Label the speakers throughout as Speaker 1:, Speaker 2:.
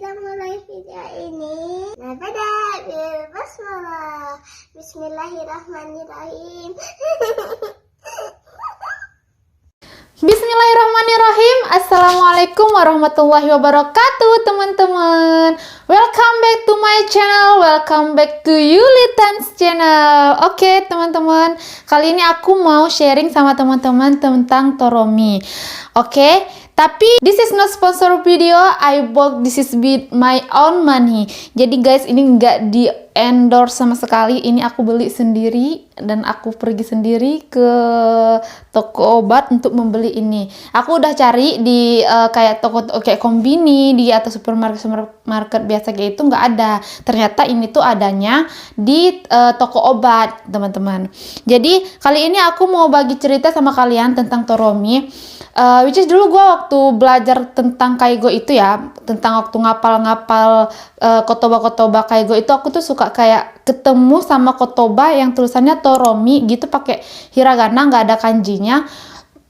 Speaker 1: kita mulai video ini. Nabada basmalah. Bismillahirrahmanirrahim.
Speaker 2: Bismillahirrahmanirrahim. Assalamualaikum warahmatullahi wabarakatuh, teman-teman. Welcome back to my channel. Welcome back to Yulitan's channel. Oke, teman-teman. Kali ini aku mau sharing sama teman-teman tentang Toromi. Oke, tapi this is not sponsor video. I bought this is with my own money. Jadi guys, ini nggak di endorse sama sekali. Ini aku beli sendiri dan aku pergi sendiri ke toko obat untuk membeli ini. Aku udah cari di kayak toko kayak Kombini di atau supermarket biasa kayak itu nggak ada. Ternyata ini tuh adanya di toko obat, teman-teman. Jadi kali ini aku mau bagi cerita sama kalian tentang Toromi. Which is dulu gue waktu belajar tentang Kaigo itu ya, tentang waktu ngapal-ngapal kotoba-kotoba Kaigo itu, aku tuh suka kayak ketemu sama kotoba yang tulisannya Toromi gitu pakai hiragana, nggak ada kanjinya.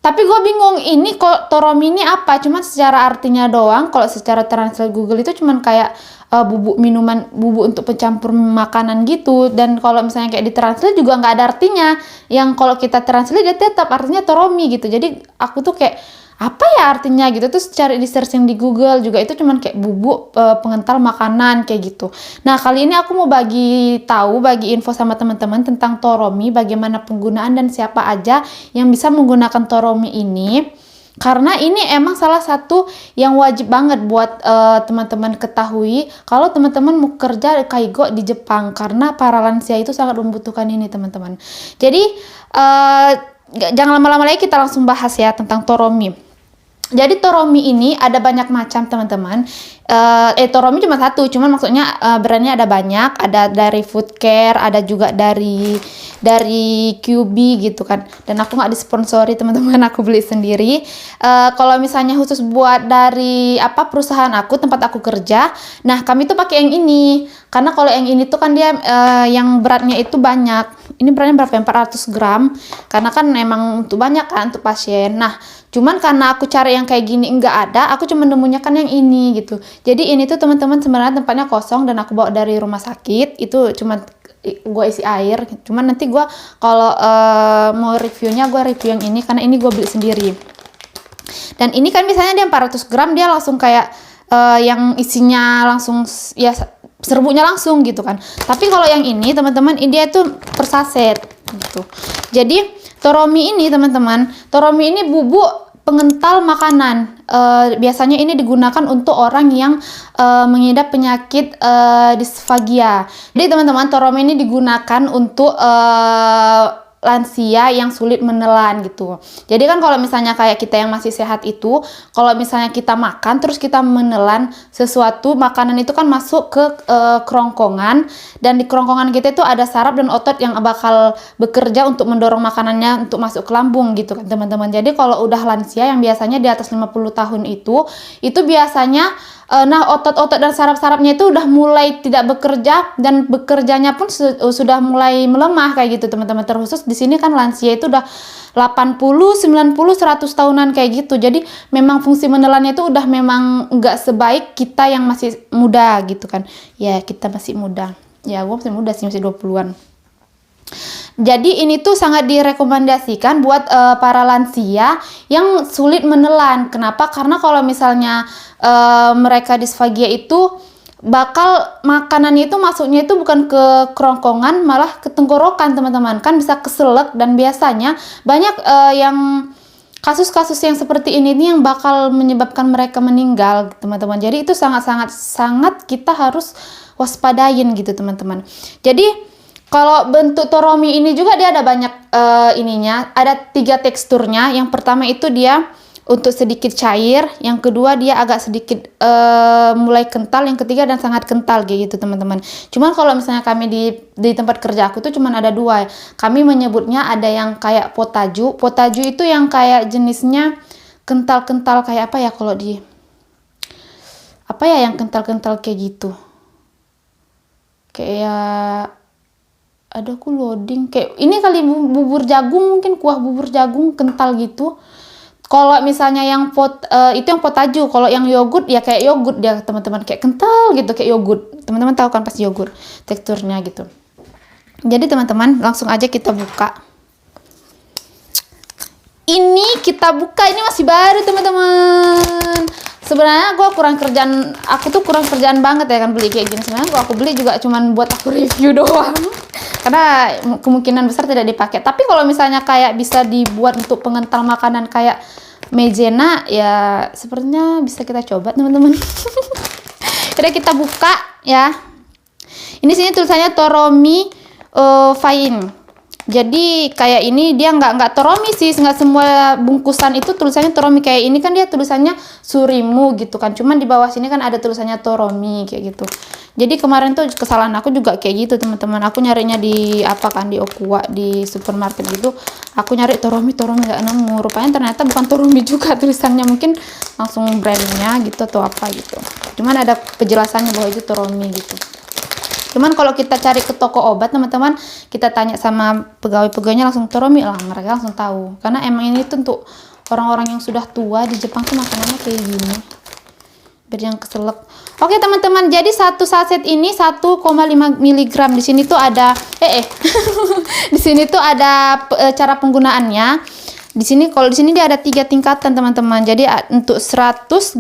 Speaker 2: Tapi gue bingung, ini kok Toromi ini apa? Cuman secara artinya doang. Kalau secara translate Google itu cuman kayak bubuk minuman, bubuk untuk pencampur makanan gitu. Dan kalau misalnya kayak ditranslate juga nggak ada artinya. Yang kalau kita translate dia tetap artinya Toromi gitu. Jadi aku tuh kayak apa ya artinya gitu, terus cari di searching di Google juga itu cuman kayak bubuk pengental makanan kayak gitu. Nah, kali ini aku mau bagi info sama teman-teman tentang Toromi, bagaimana penggunaan dan siapa aja yang bisa menggunakan Toromi ini. Karena ini emang salah satu yang wajib banget buat teman-teman ketahui kalau teman-teman mau kerja Kaigo di Jepang, karena para lansia itu sangat membutuhkan ini, teman-teman. Jadi jangan lama-lama lagi, kita langsung bahas ya tentang Toromi. Jadi Toromi ini ada banyak macam, teman-teman. Toromi cuma satu, cuman maksudnya brandnya ada banyak. Ada dari Food Care, ada juga dari QB gitu kan. Dan aku nggak disponsori, teman-teman, aku beli sendiri. Kalau misalnya khusus buat dari perusahaan aku, tempat aku kerja, nah kami tuh pakai yang ini. Karena kalau yang ini tuh kan dia yang beratnya itu banyak. Ini beratnya berapa? 400 gram. Karena kan emang untuk banyak kan untuk pasien. Nah, cuman karena aku cari yang kayak gini enggak ada, aku cuma nemunya kan yang ini gitu. Jadi ini tuh teman-teman sebenarnya tempatnya kosong dan aku bawa dari rumah sakit. Itu cuma gue isi air. Cuman nanti gue kalau mau reviewnya, gue review yang ini karena ini gue beli sendiri. Dan ini kan misalnya dia 400 gram, dia langsung kayak yang isinya langsung ya serbuknya langsung gitu kan. Tapi kalau yang ini teman-teman, ini dia tuh per saset gitu. Jadi Toromi ini, teman-teman, Toromi ini bubuk pengental makanan. Biasanya ini digunakan untuk orang yang mengidap penyakit disfagia. Jadi teman-teman, Toromi ini digunakan untuk lansia yang sulit menelan gitu. Jadi kan kalau misalnya kayak kita yang masih sehat itu, kalau misalnya kita makan terus kita menelan sesuatu makanan itu kan masuk ke kerongkongan, dan di kerongkongan kita itu ada saraf dan otot yang bakal bekerja untuk mendorong makanannya untuk masuk ke lambung gitu kan, teman-teman. Jadi kalau udah lansia yang biasanya di atas 50 tahun itu biasanya otot-otot dan saraf-sarafnya itu udah mulai tidak bekerja, dan bekerjanya pun sudah mulai melemah kayak gitu, teman-teman. Terkhusus di sini kan lansia itu udah 80, 90, 100 tahunan kayak gitu. Jadi memang fungsi menelannya itu udah memang nggak sebaik kita yang masih muda gitu kan. Ya, kita masih muda. Ya, gue masih muda sih, masih 20-an. Jadi ini tuh sangat direkomendasikan buat para lansia yang sulit menelan. Kenapa? Karena kalau misalnya mereka disfagia itu bakal makanannya itu masuknya itu bukan ke kerongkongan, malah ke tenggorokan, teman-teman. Kan bisa keselak, dan biasanya banyak yang kasus-kasus yang seperti ini nih yang bakal menyebabkan mereka meninggal, teman-teman. Jadi itu sangat kita harus waspadain gitu, teman-teman. Jadi kalau bentuk Toromi ini juga dia ada banyak ininya, ada 3 teksturnya. Yang pertama itu dia untuk sedikit cair, yang kedua dia agak sedikit mulai kental, yang ketiga dan sangat kental kayak gitu, teman-teman. Cuman kalau misalnya kami di tempat kerja aku tuh cuman ada 2. Kami menyebutnya ada yang kayak potaju. Potaju itu yang kayak jenisnya kental-kental kayak apa ya, kalau di apa ya yang kental-kental kayak gitu. Kayak ada aku loading kayak ini kali bubur jagung, mungkin kuah bubur jagung kental gitu. Kalau misalnya yang itu yang potajo, kalau yang yogurt ya kayak yogurt dia teman-teman, kayak kental gitu kayak yogurt. Teman-teman tahu kan pasti yogurt teksturnya gitu. Jadi teman-teman langsung aja kita buka. Ini kita buka, ini masih baru teman-teman. Sebenarnya aku tuh kurang kerjaan banget ya kan beli kayak gini. Sebenarnya aku beli juga cuman buat aku review doang. Karena kemungkinan besar tidak dipakai. Tapi kalau misalnya kayak bisa dibuat untuk pengental makanan kayak maizena, ya sepertinya bisa kita coba teman-teman. Jadi kita buka ya. Ini sini tulisannya Toromi Fine. Jadi kayak ini dia nggak Toromi sih, nggak semua bungkusan itu tulisannya Toromi. Kayak ini kan dia tulisannya Surimu gitu kan, cuman di bawah sini kan ada tulisannya Toromi kayak gitu. Jadi kemarin tuh kesalahan aku juga kayak gitu teman-teman, aku nyarinya di di Okua, di supermarket gitu, aku nyari Toromi nggak nemu, rupanya ternyata bukan Toromi juga tulisannya, mungkin langsung brandnya gitu atau apa gitu, cuman ada penjelasannya bahwa itu Toromi gitu. Cuman kalau kita cari ke toko obat teman-teman, kita tanya sama pegawai-pegawainya langsung Toromi lah, mereka langsung tahu. Karena emang ini tuh untuk orang-orang yang sudah tua di Jepang tuh makanannya kayak gini. Biar yang keselak. Oke teman-teman, jadi satu saset ini 1,5 mg. Di sini tuh ada di sini tuh ada cara penggunaannya. Di sini kalau di sini dia ada 3 tingkatan teman-teman. Jadi untuk 100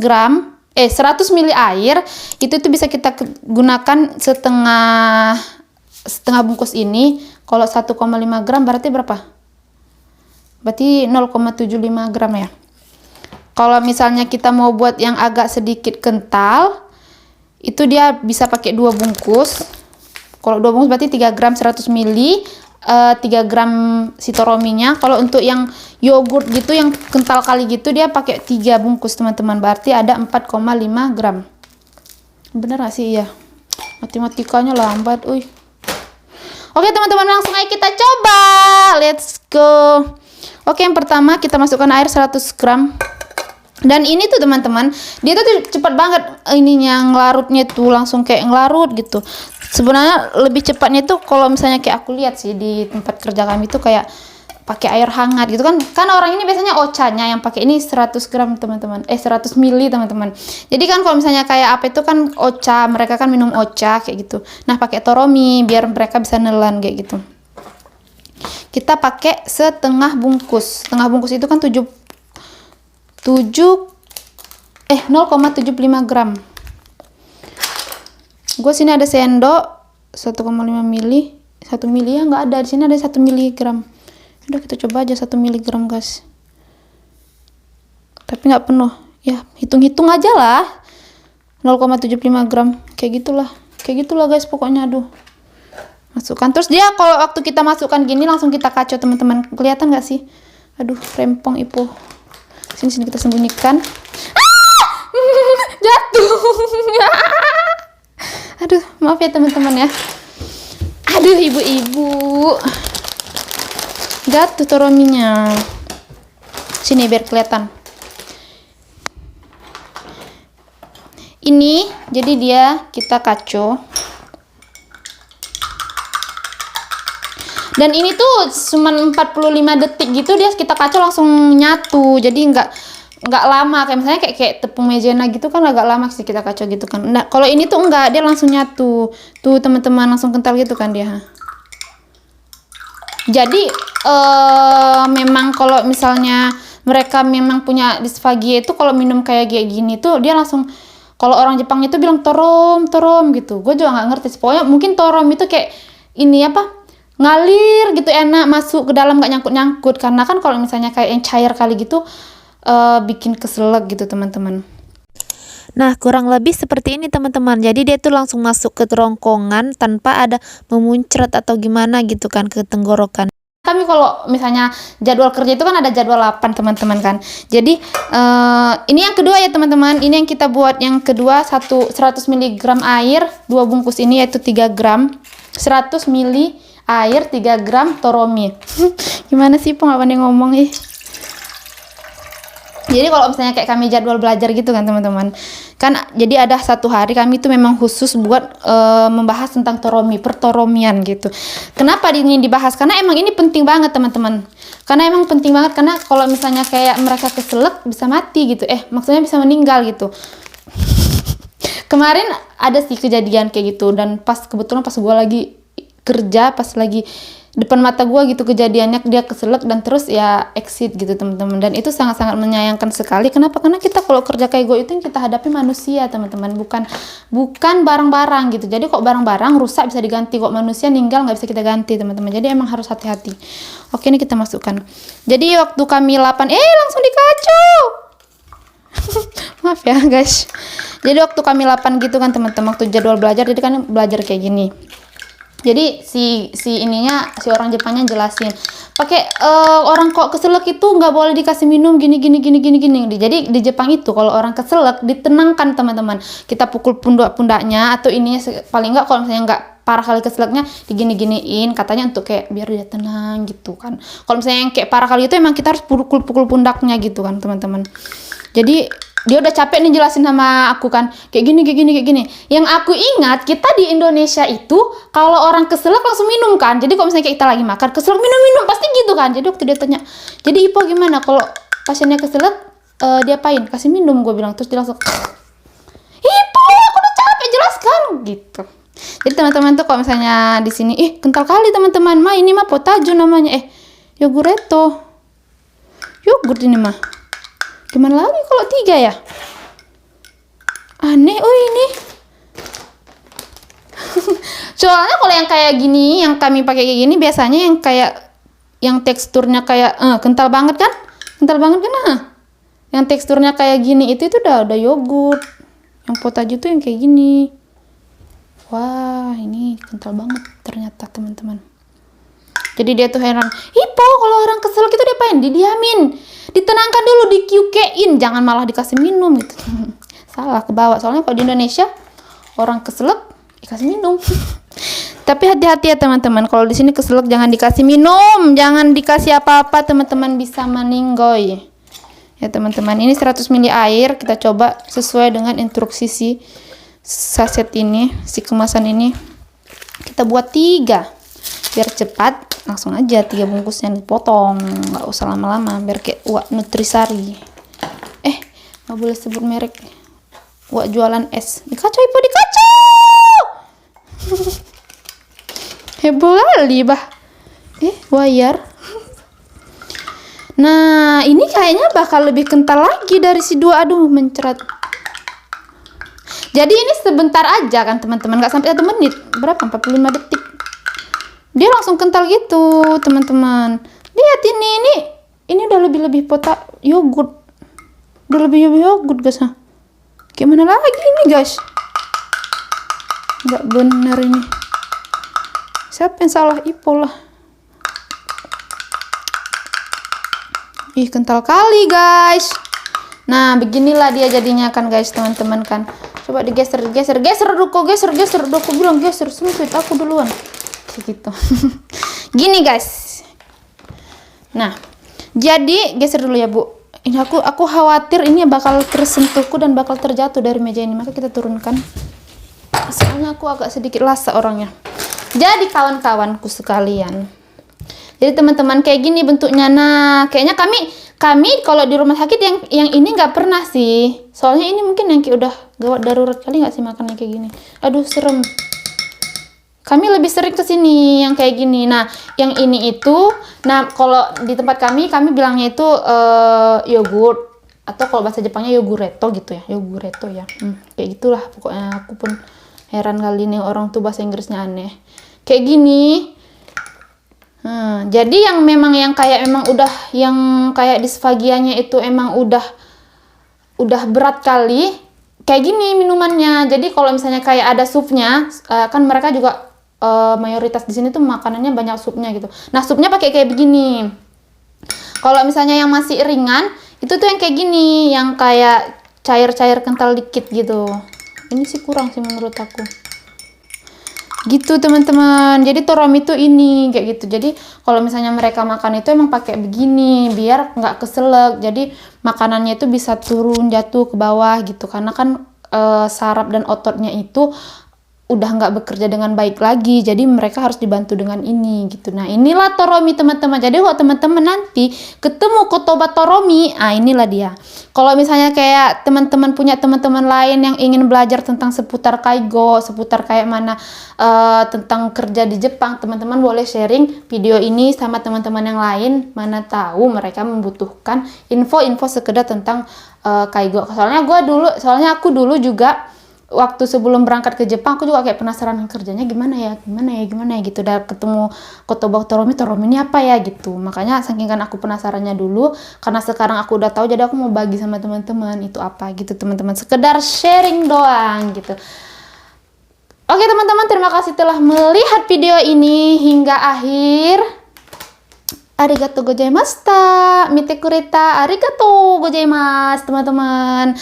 Speaker 2: ml air itu tuh bisa kita gunakan setengah bungkus ini. Kalau 1,5 gram berarti berapa? Berarti 0,75 gram ya. Kalau misalnya kita mau buat yang agak sedikit kental, itu dia bisa pakai 2 bungkus. Kalau 2 bungkus berarti 3 gram 100 ml, 3 gram si Torominya. Kalau untuk yang yogurt gitu yang kental kali gitu dia pakai 3 bungkus teman-teman, berarti ada 4,5 gram. Bener gak sih? Ya matematikanya lambat. Oke teman-teman, langsung aja kita coba, let's go. Oke, yang pertama kita masukkan air 100 gram. Dan ini tuh teman-teman, dia tuh cepat banget ininya ngelarutnya tuh, langsung kayak ngelarut gitu. Sebenarnya lebih cepatnya tuh kalau misalnya kayak aku lihat sih di tempat kerja kami tuh kayak pakai air hangat gitu kan. Kan orang ini biasanya ocanya yang pakai ini 100 gram teman-teman. 100 ml teman-teman. Jadi kan kalau misalnya kayak apa itu kan ocha, mereka kan minum ocha kayak gitu. Nah, pakai Toromi biar mereka bisa nelan kayak gitu. Kita pakai setengah bungkus. Setengah bungkus itu kan 0,75 gram. Gue sini ada sendok 1,5 mili, 1 mili ya nggak ada, di sini ada 1 miligram. Udah kita coba aja 1 miligram guys. Tapi nggak penuh, ya hitung-hitung aja lah. 0,75 gram, kayak gitulah guys pokoknya. Aduh, masukkan terus dia kalau waktu kita masukkan gini langsung kita kacau teman-teman. Kelihatan nggak sih? Aduh, rempong ipo. Sini kita sembunyikan. Jatuh. Aduh, maaf ya teman-teman ya. Aduh, ibu-ibu. Jatuh Torominya. Sini biar kelihatan. Ini jadi dia kita kacau. Dan ini tuh cuma 45 detik gitu dia kita kacau langsung nyatu. Jadi nggak lama kayak misalnya kayak tepung maizena gitu kan agak lama sih kita kacau gitu kan. Nah, kalau ini tuh enggak, dia langsung nyatu. Tuh teman-teman langsung kental gitu kan dia. Jadi memang kalau misalnya mereka memang punya disfagia itu kalau minum kayak gini tuh dia langsung, kalau orang Jepang itu bilang torom gitu. Gue juga nggak ngerti sih. Pokoknya mungkin torom itu kayak ini ngalir gitu, enak masuk ke dalam, nggak nyangkut. Karena kan kalau misalnya kayak yang cair kali gitu bikin keselak gitu teman-teman.
Speaker 3: Nah, kurang lebih seperti ini teman-teman. Jadi dia tuh langsung masuk ke kerongkongan tanpa ada memuncrat atau gimana gitu kan ke tenggorokan.
Speaker 2: Kami kalau misalnya jadwal kerja itu kan ada jadwal 8 teman-teman kan. Jadi ini yang kedua ya teman-teman. Ini yang kita buat yang kedua, 100 mg air 2 bungkus ini yaitu 3 gram 100 ml air 3 gram Toromi. Gimana sih pengawan yang ngomong Jadi kalau misalnya kayak kami jadwal belajar gitu kan teman-teman, kan jadi ada satu hari kami itu memang khusus buat membahas tentang pertoromian gitu. Kenapa ini dibahas? Karena emang ini penting banget teman-teman. Karena emang penting banget, karena kalau misalnya kayak mereka keselak bisa mati gitu. Maksudnya bisa meninggal gitu. Kemarin ada sih kejadian kayak gitu, dan kebetulan pas gue lagi kerja, pas lagi depan mata gue gitu kejadiannya, dia keselak dan terus ya exit gitu teman-teman. Dan itu sangat-sangat menyayangkan sekali. Kenapa? Karena kita kalau kerja kayak gue itu yang kita hadapi manusia teman-teman, bukan barang-barang gitu. Jadi kok barang-barang rusak bisa diganti, kok manusia ninggal nggak bisa kita ganti teman-teman. Jadi emang harus hati-hati. Oke, ini kita masukkan. Jadi waktu kami 8 langsung dikacau. Maaf ya guys. Jadi waktu kami 8 gitu kan teman-teman, waktu jadwal belajar, jadi kan belajar kayak gini. Jadi si orang Jepangnya jelasin pakai orang kok keselak itu nggak boleh dikasih minum gini. Jadi di Jepang itu kalau orang keselak ditenangkan teman-teman, kita pukul pundaknya atau ininya, paling nggak kalau misalnya nggak parah kali keselaknya digini-giniin, katanya untuk kayak biar dia tenang gitu kan. Kalau misalnya yang kayak parah kali itu emang kita harus pukul pundaknya gitu kan teman-teman. Jadi dia udah capek nih jelasin sama aku kan, kayak gini. Yang aku ingat, kita di Indonesia itu kalau orang keselak langsung minum kan. Jadi kalau misalnya kayak kita lagi makan keselak, minum pasti gitu kan. Jadi waktu dia tanya, jadi Ipo gimana kalau pasiennya keselak, diapain? Kasih minum, gue bilang. Terus dia langsung, Ipo aku udah capek jelaskan gitu. Jadi teman-teman tuh kalau misalnya di sini, kental kali teman-teman, ini mah potajo namanya, yogurette, yogurt ini mah. Gimana lagi kalau 3 ya? Aneh, ini. Soalnya kalau yang kayak gini, yang kami pakai kayak gini, biasanya yang kayak, yang teksturnya kayak kental banget kan? Yang teksturnya kayak gini itu udah yogurt. Yang potajo tuh yang kayak gini. Wah, ini kental banget ternyata teman-teman. Jadi dia tuh heran, Ipo kalau orang kesel gitu diapain? Didiamin, ditenangkan dulu, dikyukein, jangan malah dikasih minum gitu. Salah kebawa, soalnya kalau di Indonesia orang keselak dikasih minum. Tapi hati-hati ya teman-teman, kalau di sini keselak jangan dikasih minum, jangan dikasih apa-apa teman-teman, bisa meninggoy. Ya teman-teman, ini 100 ml air, kita coba sesuai dengan instruksi si saset ini, si kemasan ini. Kita buat 3 biar cepat, langsung aja 3 bungkusnya dipotong, nggak usah lama-lama, biar kayak Wak Nutrisari. Nggak boleh sebut merek. Wak jualan es, dikacau Ipo, dikacau. Heboh kali bah. Wayar. Nah ini kayaknya bakal lebih kental lagi dari si 2. Aduh mencret. Jadi ini sebentar aja kan teman-teman, nggak sampai 1 menit, berapa, 45 detik. Dia langsung kental gitu teman-teman. Lihat ini udah lebih yogurt. Udah lebih yogurt guys. Gimana lagi ini guys? Nggak benar ini. Siapa yang salah? Ipo lah. Kental kali guys. Nah beginilah dia jadinya kan guys teman-teman kan. Coba digeser dulu, aku bilang geser, sempit aku duluan. Gitu. Gini guys. Nah, jadi geser dulu ya Bu. Ini aku khawatir ini bakal tersentuhku dan bakal terjatuh dari meja ini, maka kita turunkan. Soalnya aku agak sedikit lasa orangnya. Jadi kawan-kawanku sekalian, jadi teman-teman kayak gini bentuknya. Nah, kayaknya kami kalau di rumah sakit yang ini nggak pernah sih. Soalnya ini mungkin yang kayak udah gawat darurat kali nggak sih makannya kayak gini. Aduh serem. Kami lebih sering ke sini yang kayak gini. Nah, yang ini itu, nah kalau di tempat kami bilangnya itu yogurt, atau kalau bahasa Jepangnya yogurette gitu ya, yogurette ya. Kayak gitulah pokoknya. Aku pun heran kali nih orang tuh bahasa Inggrisnya aneh. Kayak gini. Jadi yang memang yang kayak memang udah yang kayak disfagianya itu emang udah berat kali. Kayak gini minumannya. Jadi kalau misalnya kayak ada supnya, kan mereka juga mayoritas di sini tuh makanannya banyak supnya gitu. Nah supnya pakai kayak begini. Kalau misalnya yang masih ringan itu tuh yang kayak gini, yang kayak cair-cair kental dikit gitu. Ini sih kurang sih menurut aku. Gitu teman-teman. Jadi toromi tuh ini kayak gitu. Jadi kalau misalnya mereka makan itu emang pakai begini biar nggak keselak. Jadi makanannya itu bisa turun jatuh ke bawah gitu. Karena kan saraf dan ototnya itu udah nggak bekerja dengan baik lagi, jadi mereka harus dibantu dengan ini gitu. Nah inilah toromi teman-teman. Jadi kalau teman-teman nanti ketemu kotoba toromi, inilah dia. Kalau misalnya kayak teman-teman punya teman-teman lain yang ingin belajar tentang seputar kaigo, seputar kayak mana tentang kerja di Jepang, teman-teman boleh sharing video ini sama teman-teman yang lain, mana tahu mereka membutuhkan info-info sekedar tentang kaigo. Soalnya aku dulu juga waktu sebelum berangkat ke Jepang, aku juga kayak penasaran kerjanya gimana ya gitu. Udah ketemu kotoba toromi ini apa ya gitu. Makanya saking kan aku penasarannya dulu, karena sekarang aku udah tahu, jadi aku mau bagi sama teman-teman itu apa gitu teman-teman. Sekedar sharing doang gitu. Oke teman-teman, terima kasih telah melihat video ini hingga akhir. Arigatou gozaimashita. Mite kureta arigatou gozaimasu teman-teman.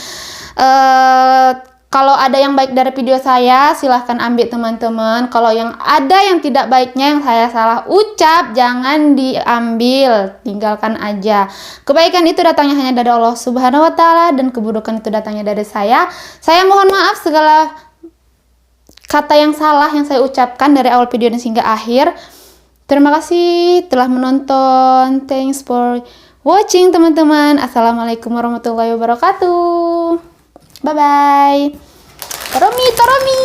Speaker 2: Kalau ada yang baik dari video saya, silahkan ambil teman-teman. Kalau yang ada yang tidak baiknya, yang saya salah ucap, jangan diambil, tinggalkan aja. Kebaikan itu datangnya hanya dari Allah Subhanahu wa Ta'ala, dan keburukan itu datangnya dari saya. Saya mohon maaf segala kata yang salah yang saya ucapkan dari awal video dan hingga akhir. Terima kasih telah menonton. Thanks for watching teman-teman. Assalamualaikum warahmatullahi wabarakatuh. Bye bye. Toromi.